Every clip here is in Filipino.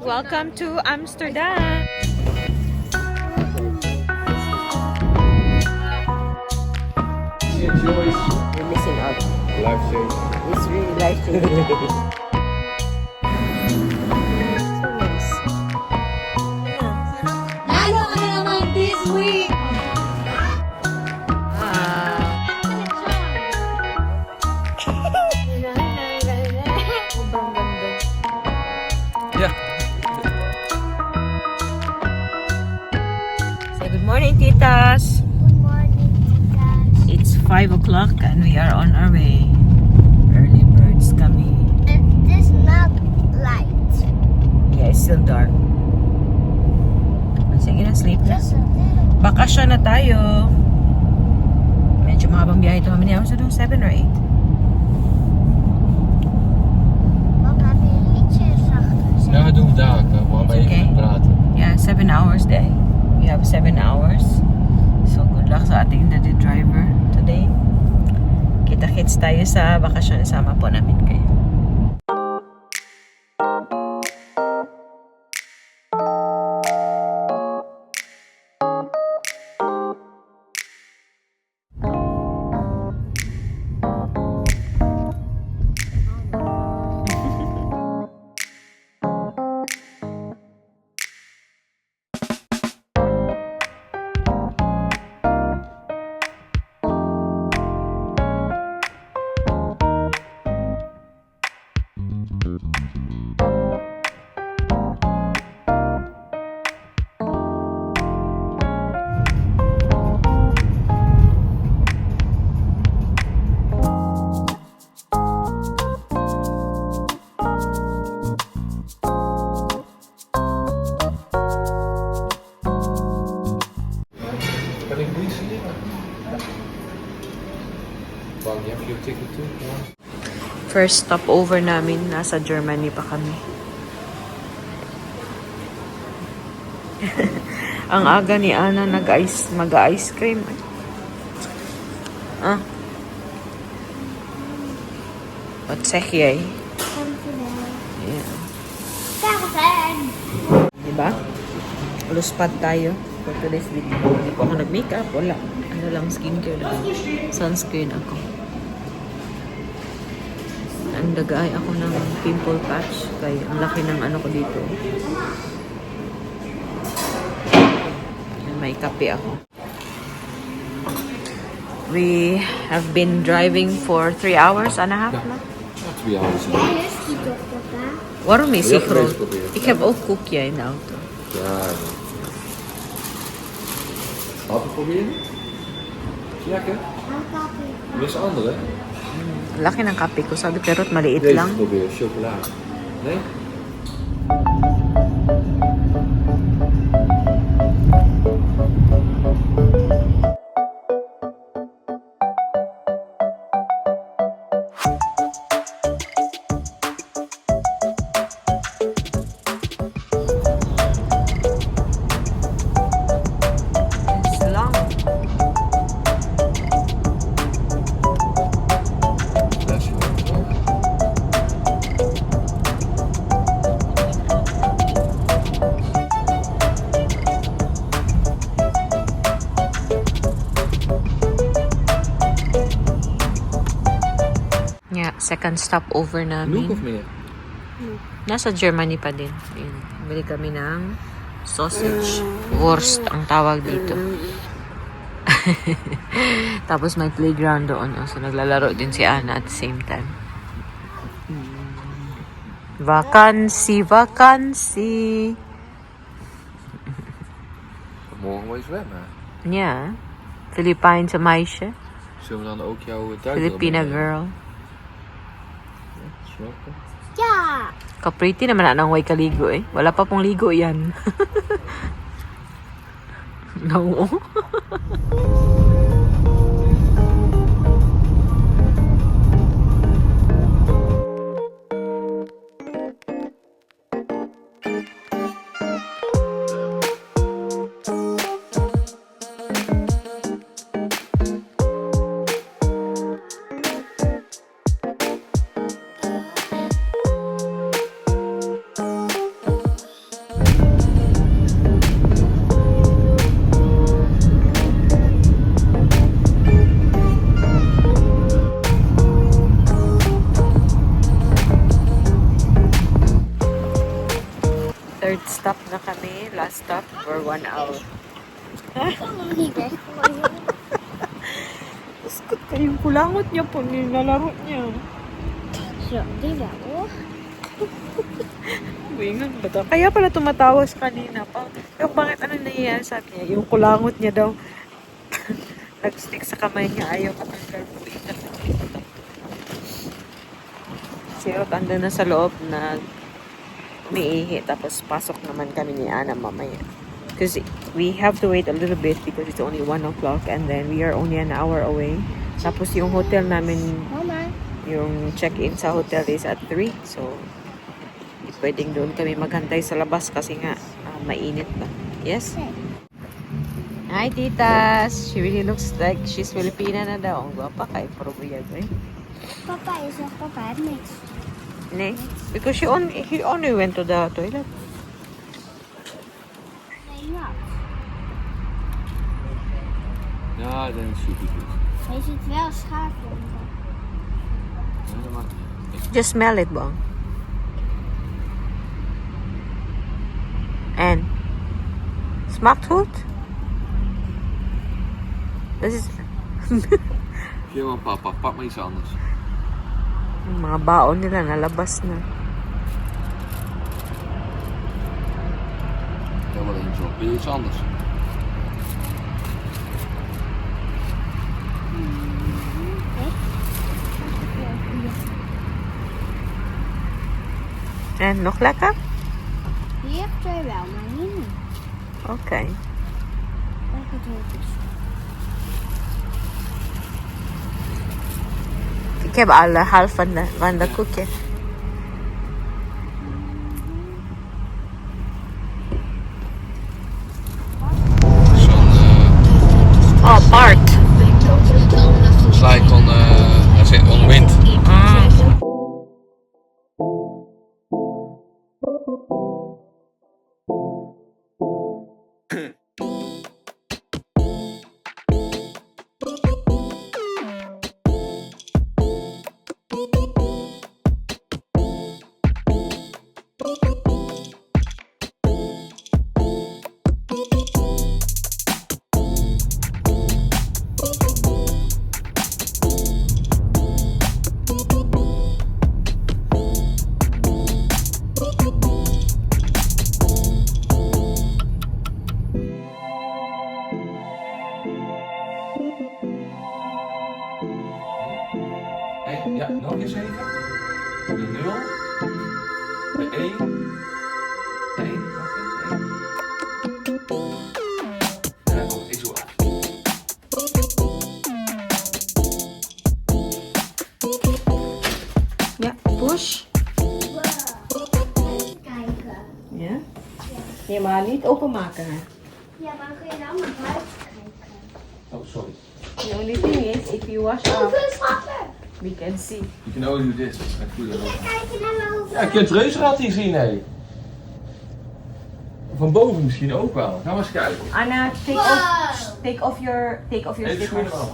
Welcome to Amsterdam. We're missing out. Life change. It's really life-changing. So nice. Lalo ka na naman this week! Sobrang ganda. Yeah. Say good morning, titas. Good morning, guys. It's 5 o'clock and we are on our way. Early birds coming. It is not light. Yeah, it's still dark. Sige na, sleep na. Just a little. Bakasyon na tayo. Medyo mahabang biyahe ito. How many hours na 7 or 8? Papa, heb je een liedje zachter? Ja, we doen daar. We gaan maar Oké. even praten. Yeah, 7 hours day. We have 7 hours. So good luck sa ating daddy driver today. Kita-kits tayo sa bakasyon. Sama po namin kayo. Kan ik niet zien? Bang, je hebt je ticket toe? Ja. First stopover namin, nasa Germany pa kami. Ang aga ni Ana mag-ice cream. Ah. Wat zeg jij? Yeah. Caravan. Diba? Luspad tayo for today's video. Hindi po ako nag-makeup. Wala. Ano lang, skincare lang. Sunscreen ako. Nandagay ako ng pimple patch. Kaya ang laki ng ano ko dito. May kape ako. We have been driving for 3 hours and a half na. Ja, 2 hours. Whisky toch, papa? Waarom is Ja, hij groot? vlees proberen. Ik heb ook koekje in de auto. Ja. Laten we proberen? Is lekker? Een papi. Er is andere. Laki ng kape ko. Sabi pero maliit Deze lang. proberen, chocola. Nee? It's long. Flesje. Yeah, second stop over Genoeg of namin. meer? Nasa Germany pa din. Ayun. Bili kami ng sausage. Wurst ang tawag dito. Tapos may playground doon. So naglalaro din si Ana at the same time. Vakantie, vakantie. Morgen wel eens zwemmen. Ja. Filipijnse meisje. Zullen we dan ook jouw duik Filipina girl. Snorken? Ja. Kapriti naman na nang way kaligo eh. Wala pa pong ligo yan. No. Third stop na kami. Last stop for 1 hour. Niet weggooien. Iskot ka yung kulangot niya po. Nilalaro niya. Zo, die wel hoor. Wingan ba to? Kaya pala tumatawas kanina pa. Pero bakit ano nangyayari sa niya? Yung kulangot niya daw. Nag-stick sa kamay niya. Ayaw matanggal po. Si Rod andun na sa loob na umiihi. Tapos pasok naman kami ni Ana mamaya. Because we have to wait a little bit because it's only 1 o'clock and then we are only an hour away. Tapos yung hotel namin, Mama. yung check-in sa hotel is at 3. So, di pwedeng doon kami maghantay sa labas kasi nga mainit ba. Yes? Hi, titas! She really looks like she's Filipina na daw. Ang gwapa kay Probuyag eh. Papa is er, papa heeft niks. Nee, because he only went to the toilet. Nee, ja. Ja, dan is het goed. Hij ziet wel schapen. Ja, dat maakt niet. Just smell it, bang. En? Smaakt goed? Dat is Geef maar papa, pak maar iets anders. yung mga baon nila nalabas na. Ik heb wel eens op. Wil je iets anders? En nog lekker? Hier twee wel, maar hier niet. Oké. Lekker dood is. Ik heb al half van de koekje. Oh, Bart. It's like on, let's say on wind. Hey, ja, nog eens even. De 0. De 1. 1. Wacht even. 1. En dan komt ik zo af. Ja, push. Kijken. Ja? Ja, maar niet openmaken. Hè. Ja, maar kun je nou maar buiten kijken? Oh, sorry. The only thing is, if you wash Hoeveel off, schappen? we can see. You can only do this. Met goede rook. Kijken naar mijn hoeveel. Ja, je kunt het reuzenrad hier zien, hé. Van boven misschien ook wel. Ga maar eens kijken. Anna, take off your Even slippers. schoenen af.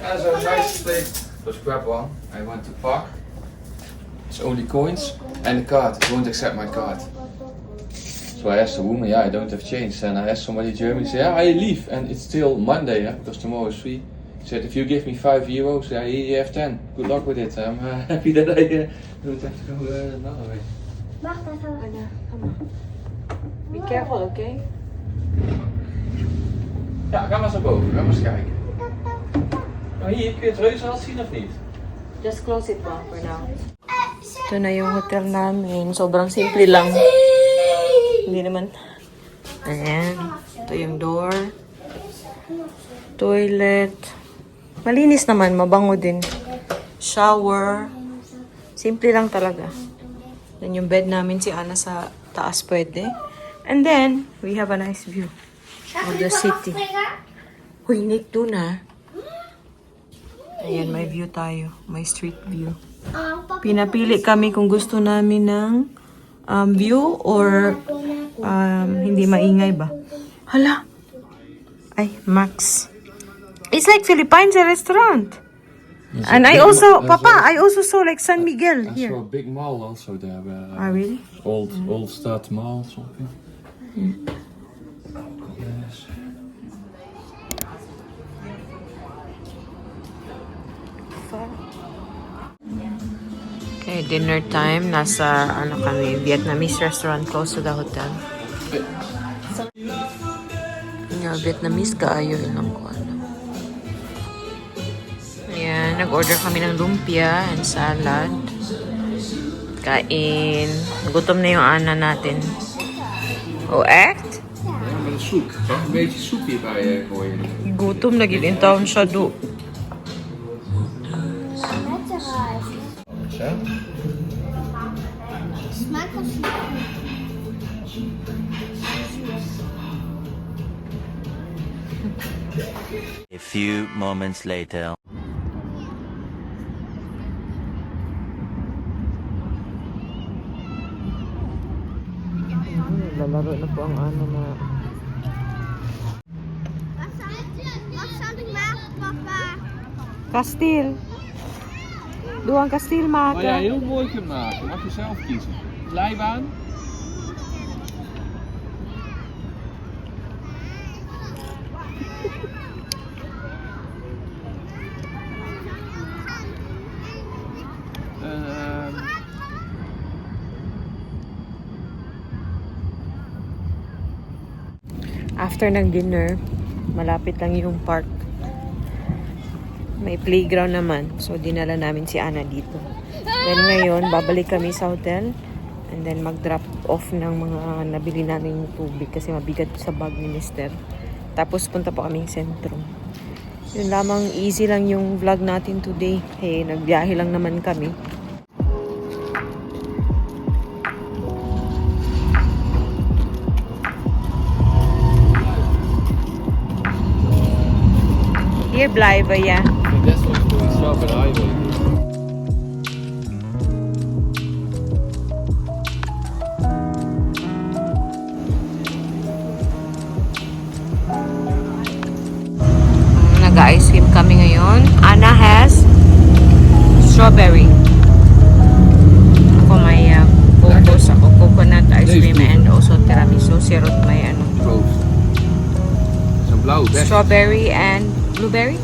Yeah, so nice thing. Let's grab one. I want to park. It's only coins and the card. It won't accept my card. So I asked the woman, yeah, I don't have change. And I asked somebody in Germany, say, yeah, I leave. And it's still Monday, yeah, because tomorrow is free. He said, if you give me €5, yeah, you have 10. Good luck with it. I'm happy that I don't have to go another way. Wacht even. Anna, come on. Be careful, okay? Ja, ga maar eens naar boven. Ga maar eens kijken. Nou, hier, kun je het reuzenrad zien of niet? Just close it down for now. Ito na yung hotel namin. Sobrang simple lang. Hindi naman. Ayan. Ito yung door. Toilet. Malinis naman. Mabango din. Shower. Simple lang talaga. Then yung bed namin si Ana sa taas pwede. And then, we have a nice view of the city. Uy, Nick, doon ah. Ayan, may view tayo. May street view. Pinapili kami kung gusto namin ng view or hindi maingay ba. Hala. Ay, Max. It's like Philippines restaurant. And I also, Papa, I also saw like San Miguel I here. saw a big mall also there. Where, Ah, really? Old Stad Mall or something. Yes. Okay, dinner time. Nasa, ano kami, Vietnamese restaurant close to the hotel. Yeah, Vietnamese kaayo ilang ko ano. Ayan, nag-order kami ng lumpia and salad. Kain. Gutom na yung ana natin. Oh, act? Ja, met een soep. Zal ik een beetje soep hierbij gooien? Gutom na gid in town siya do. Zo. Smaakt als A few moments later. Lalaro na po ang ano na. Wat zal ik maken, papa? Kastil. Doe een kastil Wat jij maken. heel mooi kunt maken, mag je zelf kiezen. Glijbaan. After ng dinner, malapit lang yung park. May playground naman. So, dinala namin si Ana dito. Then ngayon, babalik kami sa hotel. And then mag-drop off ng mga nabili namin tubig kasi mabigat sa bag ni Mister. Tapos punta pa kaming sentro. Yun lamang, easy lang yung vlog natin today. Hey, nagbiyahe lang naman kami. Hier blijven, ja. Net zoals toen ik zelf bij de highway. Nag-ice cream kami ngayon. Anna has strawberry. Ako may cocos ako, coconut ice cream and also tiramisu. Si Ruth may ano, Proost. Zo'n blauwe bek. strawberry and blueberry.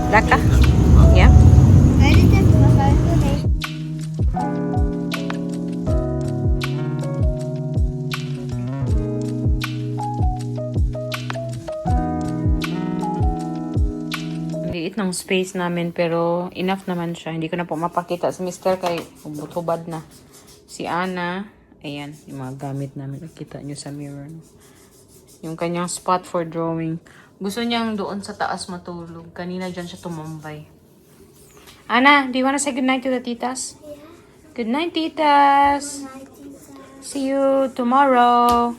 Lekker? Ja. Nee, dit heb ik nog even gelezen. Liit ng space namin pero enough naman siya. Hindi ko na po mapakita sa Mister kay hubad na. Si Ana, ayan, yung mga gamit namin. Nakita nyo sa mirror. No? Yung kanyang spot for drawing. Gusto niyang doon sa taas matulog. Kanina dyan siya tumambay. Ana, do you wanna say goodnight to the titas? Good night, titas. See you tomorrow.